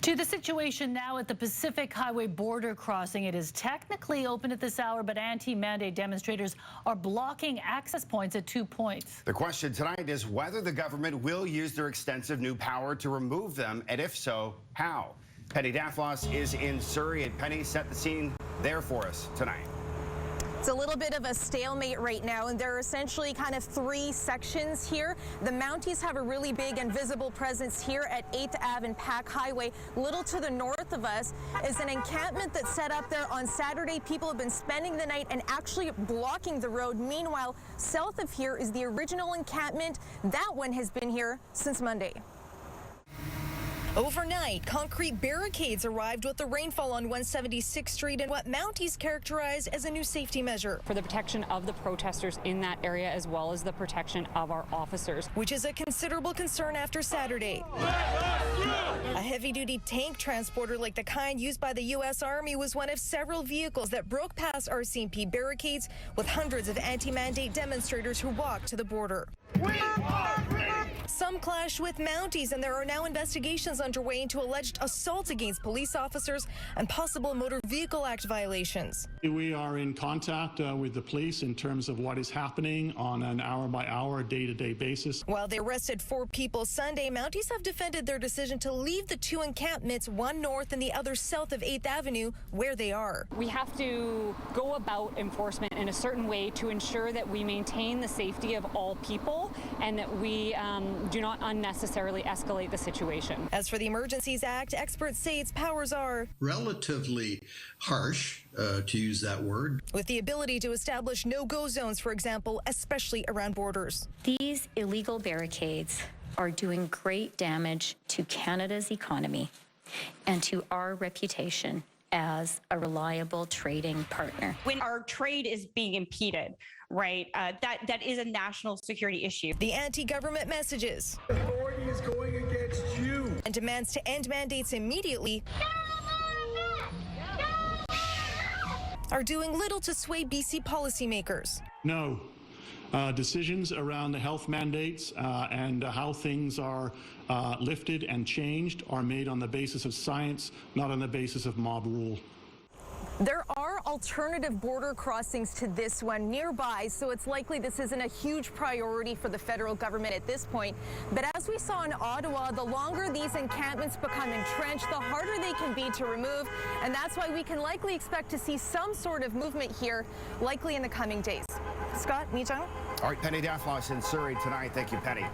To the situation now at the Pacific Highway border crossing. It is technically open at this hour, but anti-mandate demonstrators are blocking access points at 2 points. The question tonight is whether the government will use their extensive new power to remove them, and if so, how? Penny Daflos is in Surrey, and Penny set the scene there for us tonight. It's a little bit of a stalemate right now, and there are essentially kind of three sections here. The Mounties have a really big and visible presence here at 8th Ave and Pack Highway. Little to the north of us is an encampment that's set up there on Saturday. People have been spending the night and actually blocking the road. Meanwhile, south of here is the original encampment. That one has been here since Monday. Overnight, concrete barricades arrived with the rainfall on 176th Street and what Mounties characterized as a new safety measure. For the protection of the protesters in that area, as well as the protection of our officers. Which is a considerable concern after Saturday. A heavy-duty tank transporter like the kind used by the U.S. Army was one of several vehicles that broke past RCMP barricades with hundreds of anti-mandate demonstrators who walked to the border. Some clashed with Mounties, and there are now investigations underway into alleged assault against police officers and possible Motor Vehicle Act violations. We are in contact with the police in terms of what is happening on an hour-by-hour, day-to-day basis. While they arrested 4 people Sunday, Mounties have defended their decision to leave the 2 encampments, one north and the other south of 8th Avenue, where they are. We have to go about enforcement in a certain way to ensure that we maintain the safety of all people and that we do not unnecessarily escalate the situation. As for the Emergencies Act, experts say its powers are relatively harsh, to use that word. With the ability to establish no-go zones, for example, especially around borders. These illegal barricades are doing great damage to Canada's economy and to our reputation as a reliable trading partner. When our trade is being impeded, right, that is a national security issue. The anti-government messages. Authority is going against you. And demands to end mandates immediately are doing little to sway BC policymakers. No. Decisions around the health mandates and how things are lifted and changed are made on the basis of science, not on the basis of mob rule. There are alternative border crossings to this one nearby, so it's likely this isn't a huge priority for the federal government at this point. But as we saw in Ottawa, the longer these encampments become entrenched, the harder they can be to remove, and that's why we can likely expect to see some sort of movement here, likely in the coming days. Scott, Mijang? All right, Penny Daflos in Surrey tonight. Thank you, Penny.